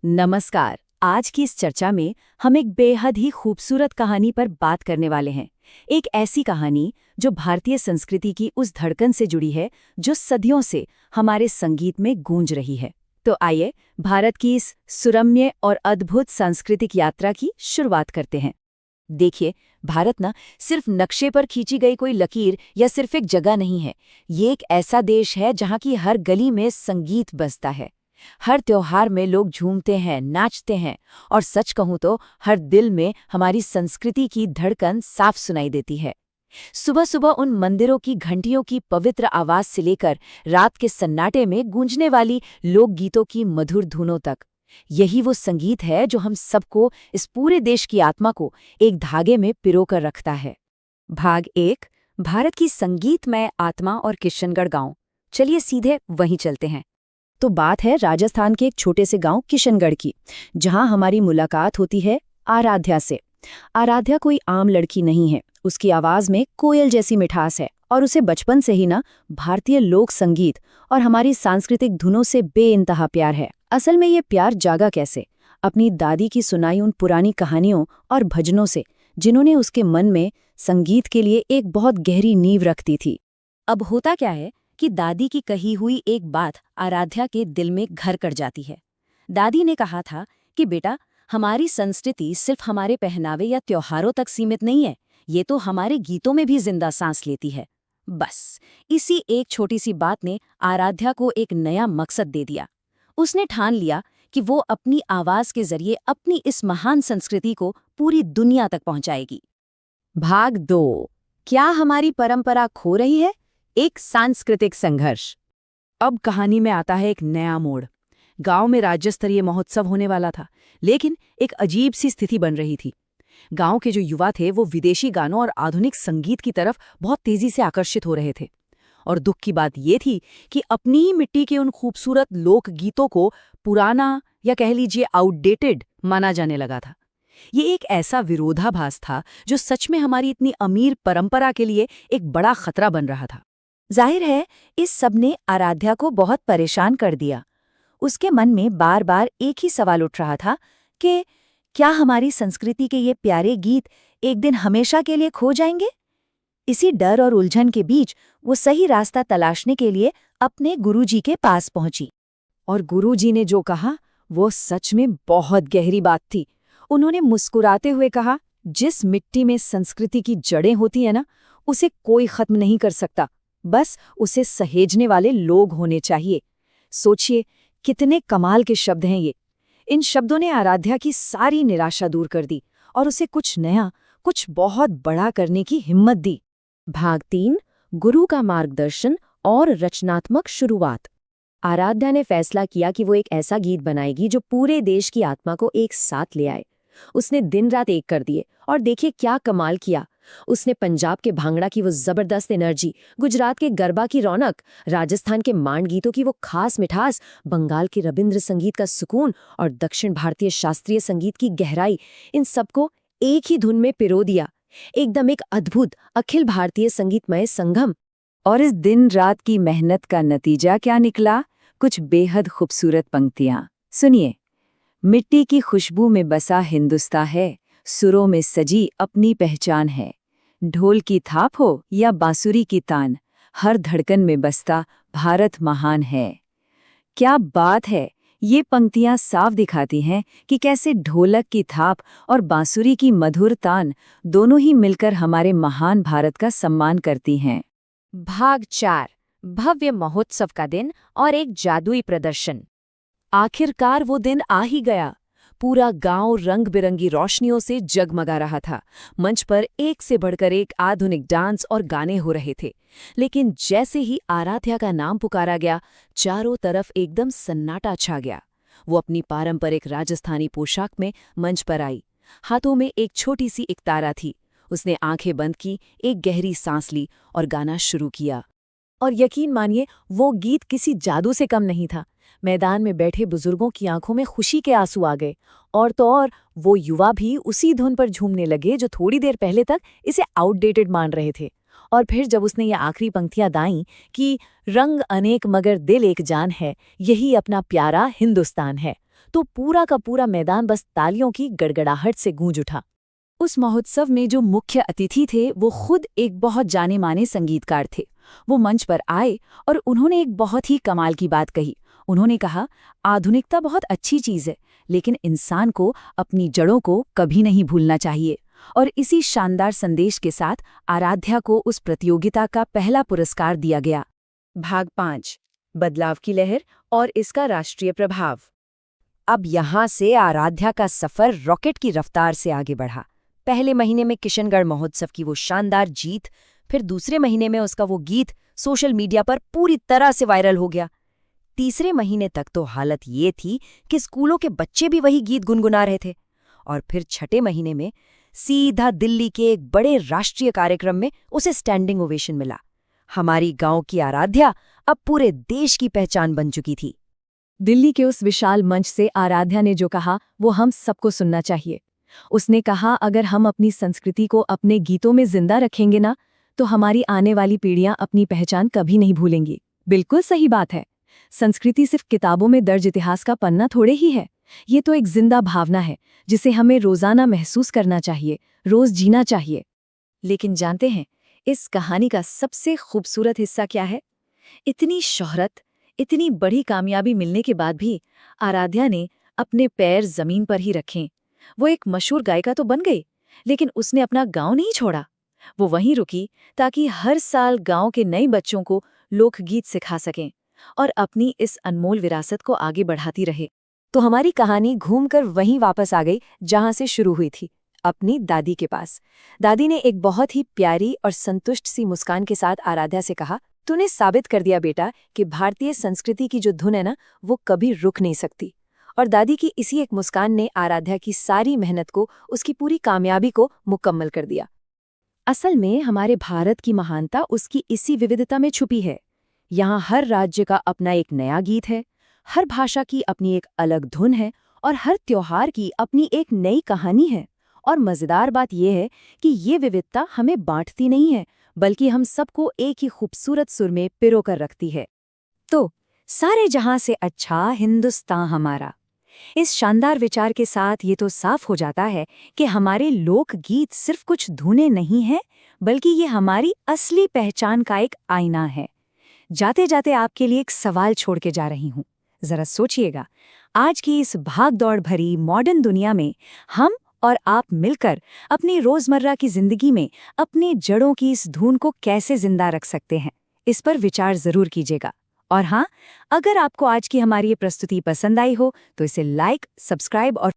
नमस्कार। आज की इस चर्चा में हम एक बेहद ही खूबसूरत कहानी पर बात करने वाले हैं। एक ऐसी कहानी जो भारतीय संस्कृति की उस धड़कन से जुड़ी है जो सदियों से हमारे संगीत में गूंज रही है। तो आइए भारत की इस सुरम्य और अद्भुत सांस्कृतिक यात्रा की शुरुआत करते हैं। देखिए, भारत ना सिर्फ नक्शे पर खींची गई कोई लकीर या सिर्फ एक जगह नहीं है। ये एक ऐसा देश है जहाँ की हर गली में संगीत बजता है। हर त्योहार में लोग झूमते हैं, नाचते हैं और सच कहूं तो हर दिल में हमारी संस्कृति की धड़कन साफ सुनाई देती है। सुबह सुबह उन मंदिरों की घंटियों की पवित्र आवाज से लेकर रात के सन्नाटे में गूंजने वाली लोकगीतों की मधुर धुनों तक, यही वो संगीत है जो हम सबको, इस पूरे देश की आत्मा को एक धागे में पिरोकर रखता है। भाग 1, भारत की संगीतमय आत्मा और किशनगढ़ गांव। चलिए सीधे वहीं चलते हैं। तो बात है राजस्थान के एक छोटे से गांव किशनगढ़ की, जहां हमारी मुलाकात होती है आराध्या से। आराध्या कोई आम लड़की नहीं है। उसकी आवाज में कोयल जैसी मिठास है और उसे बचपन से ही ना भारतीय लोक संगीत और हमारी सांस्कृतिक धुनों से बेइंतहा प्यार है। असल में ये प्यार जागा कैसे? अपनी दादी की सुनाई उन पुरानी कहानियों और भजनों से, जिन्होंने उसके मन में संगीत के लिए एक बहुत गहरी नींव रखती थी। अब होता क्या है कि दादी की कही हुई एक बात आराध्या के दिल में घर कर जाती है। दादी ने कहा था कि बेटा, हमारी संस्कृति सिर्फ हमारे पहनावे या त्योहारों तक सीमित नहीं है, ये तो हमारे गीतों में भी जिंदा सांस लेती है। बस इसी एक छोटी सी बात ने आराध्या को एक नया मकसद दे दिया। उसने ठान लिया कि वो अपनी आवाज के जरिए अपनी इस महान संस्कृति को पूरी दुनिया तक पहुंचाएगी। भाग 2, क्या हमारी परंपरा खो रही है? एक सांस्कृतिक संघर्ष। अब कहानी में आता है एक नया मोड़। गांव में राज्य स्तरीय महोत्सव होने वाला था, लेकिन एक अजीब सी स्थिति बन रही थी। गांव के जो युवा थे वो विदेशी गानों और आधुनिक संगीत की तरफ बहुत तेजी से आकर्षित हो रहे थे। और दुख की बात ये थी कि अपनी ही मिट्टी के उन खूबसूरत लोक गीतों को पुराना या कह लीजिए आउटडेटेड माना जाने लगा था। ये एक ऐसा विरोधाभास था जो सच में हमारी इतनी अमीर परंपरा के लिए एक बड़ा खतरा बन रहा था। जाहिर है, इस सब ने आराध्या को बहुत परेशान कर दिया। उसके मन में बार बार एक ही सवाल उठ रहा था कि क्या हमारी संस्कृति के ये प्यारे गीत एक दिन हमेशा के लिए खो जाएंगे? इसी डर और उलझन के बीच वो सही रास्ता तलाशने के लिए अपने गुरुजी के पास पहुंची। और गुरुजी ने जो कहा वो सच में बहुत गहरी बात थी। उन्होंने मुस्कुराते हुए कहा, जिस मिट्टी में संस्कृति की जड़ें होती है ना, उसे कोई खत्म नहीं कर सकता, बस उसे सहेजने वाले लोग होने चाहिए। सोचिए कितने कमाल के शब्द हैं ये। इन शब्दों ने आराध्या की सारी निराशा दूर कर दी और उसे कुछ नया, कुछ बहुत बड़ा करने की हिम्मत दी। भाग 3, गुरु का मार्गदर्शन और रचनात्मक शुरुआत। आराध्या ने फैसला किया कि वो एक ऐसा गीत बनाएगी जो पूरे देश की आत्मा को एक साथ ले आए। उसने दिन रात एक कर दिए और देखिए क्या कमाल किया। उसने पंजाब के भांगड़ा की वो जबरदस्त एनर्जी, गुजरात के गरबा की रौनक, राजस्थान के मांड गीतों की वो खास मिठास, बंगाल के रविंद्र संगीत का सुकून और दक्षिण भारतीय शास्त्रीय संगीत की गहराई, इन सबको एक ही धुन में पिरो दिया। एकदम एक अद्भुत अखिल भारतीय संगीतमय संगम। और इस दिन रात की मेहनत का नतीजा क्या निकला? कुछ बेहद खूबसूरत पंक्तियां सुनिए। मिट्टी की खुशबू में बसा हिंदुस्तान है, सुरों में सजी अपनी पहचान है। ढोल की थाप हो या बांसुरी की तान, हर धड़कन में बसता भारत महान है। क्या बात है! ये पंक्तियां साफ दिखाती हैं कि कैसे ढोलक की थाप और बांसुरी की मधुर तान दोनों ही मिलकर हमारे महान भारत का सम्मान करती हैं। भाग 4, भव्य महोत्सव का दिन और एक जादुई प्रदर्शन। आखिरकार वो दिन आ ही गया। पूरा गांव रंग बिरंगी रोशनियों से जगमगा रहा था। मंच पर एक से बढ़कर एक आधुनिक डांस और गाने हो रहे थे। लेकिन जैसे ही आराध्या का नाम पुकारा गया, चारों तरफ एकदम सन्नाटा छा गया। वो अपनी पारंपरिक राजस्थानी पोशाक में मंच पर आई। हाथों में एक छोटी सी इकतारा थी। उसने आंखें बंद की, एक गहरी सांस ली और गाना शुरू किया। और यकीन मानिए, वो गीत किसी जादू से कम नहीं था। मैदान में बैठे बुजुर्गों की आंखों में खुशी के आंसू आ गए। और तो और वो युवा भी उसी धुन पर झूमने लगे जो थोड़ी देर पहले तक इसे आउटडेटेड मान रहे थे। और फिर जब उसने ये आखिरी पंक्तियां गाईं कि रंग अनेक मगर दिल एक जान है, यही अपना प्यारा हिंदुस्तान है, तो पूरा का पूरा मैदान बस तालियों की गड़गड़ाहट से गूंज उठा। उस महोत्सव में जो मुख्य अतिथि थे वो खुद एक बहुत जाने माने संगीतकार थे। वो मंच पर आए और उन्होंने एक बहुत ही कमाल की बात कही। उन्होंने कहा, आधुनिकता बहुत अच्छी चीज़ है, लेकिन इंसान को अपनी जड़ों को कभी नहीं भूलना चाहिए। और इसी शानदार संदेश के साथ आराध्या को उस प्रतियोगिता का पहला पुरस्कार दिया गया। भाग 5, बदलाव की लहर और इसका राष्ट्रीय प्रभाव। अब यहाँ से आराध्या का सफर रॉकेट की रफ्तार से आगे बढ़ा। पहले महीने में किशनगढ़ महोत्सव की वो शानदार जीत, फिर दूसरे महीने में उसका वो गीत सोशल मीडिया पर पूरी तरह से वायरल हो गया। तीसरे महीने तक तो हालत ये थी कि स्कूलों के बच्चे भी वही गीत गुनगुना रहे थे। और फिर छठे महीने में सीधा दिल्ली के एक बड़े राष्ट्रीय कार्यक्रम में उसे स्टैंडिंग ओवेशन मिला। हमारी गांव की आराध्या अब पूरे देश की पहचान बन चुकी थी। दिल्ली के उस विशाल मंच से आराध्या ने जो कहा वो हम सबको सुनना चाहिए। उसने कहा, अगर हम अपनी संस्कृति को अपने गीतों में जिंदा रखेंगे ना, तो हमारी आने वाली पीढ़ियां अपनी पहचान कभी नहीं भूलेंगी। बिल्कुल सही बात है। संस्कृति सिर्फ किताबों में दर्ज इतिहास का पन्ना थोड़े ही है। ये तो एक जिंदा भावना है जिसे हमें रोजाना महसूस करना चाहिए, रोज जीना चाहिए। लेकिन जानते हैं, इस कहानी का सबसे खूबसूरत हिस्सा क्या है? इतनी शोहरत, इतनी बड़ी कामयाबी मिलने के बाद भी आराध्या ने अपने पैर जमीन पर ही रखे। वो एक मशहूर गायिका तो बन गई, लेकिन उसने अपना गांव नहीं छोड़ा। वो वहीं रुकी ताकि हर साल गांव के नए बच्चों को लोकगीत सिखा सकें और अपनी इस अनमोल विरासत को आगे बढ़ाती रहे। तो हमारी कहानी घूमकर वहीं वापस आ गई जहां से शुरू हुई थी, अपनी दादी के पास। दादी ने एक बहुत ही प्यारी और संतुष्ट सी मुस्कान के साथ आराध्या से कहा, तूने साबित कर दिया बेटा कि भारतीय संस्कृति की जो धुन है ना, वो कभी रुक नहीं सकती। और दादी की इसी एक मुस्कान ने आराध्या की सारी मेहनत को, उसकी पूरी कामयाबी को मुकम्मल कर दिया। असल में हमारे भारत की महानता उसकी इसी विविधता में छुपी है। यहाँ हर राज्य का अपना एक नया गीत है, हर भाषा की अपनी एक अलग धुन है और हर त्योहार की अपनी एक नई कहानी है। और मज़ेदार बात यह है कि ये विविधता हमें बांटती नहीं है, बल्कि हम सबको एक ही खूबसूरत सुर में पिरोकर रखती है। तो सारे जहां से अच्छा हिंदुस्तान हमारा। इस शानदार विचार के साथ ये तो साफ हो जाता है कि हमारे लोकगीत सिर्फ कुछ धुनें नहीं हैं, बल्कि ये हमारी असली पहचान का एक आईना है। जाते जाते आपके लिए एक सवाल छोड़ के जा रही हूँ। जरा सोचिएगा, आज की इस भाग-दौड़ भरी मॉडर्न दुनिया में हम और आप मिलकर अपनी रोजमर्रा की जिंदगी में अपनी जड़ों की इस धुन को कैसे जिंदा रख सकते हैं? इस पर विचार जरूर कीजिएगा। और हाँ, अगर आपको आज की हमारी ये प्रस्तुति पसंद आई हो तो इसे लाइक, सब्सक्राइब और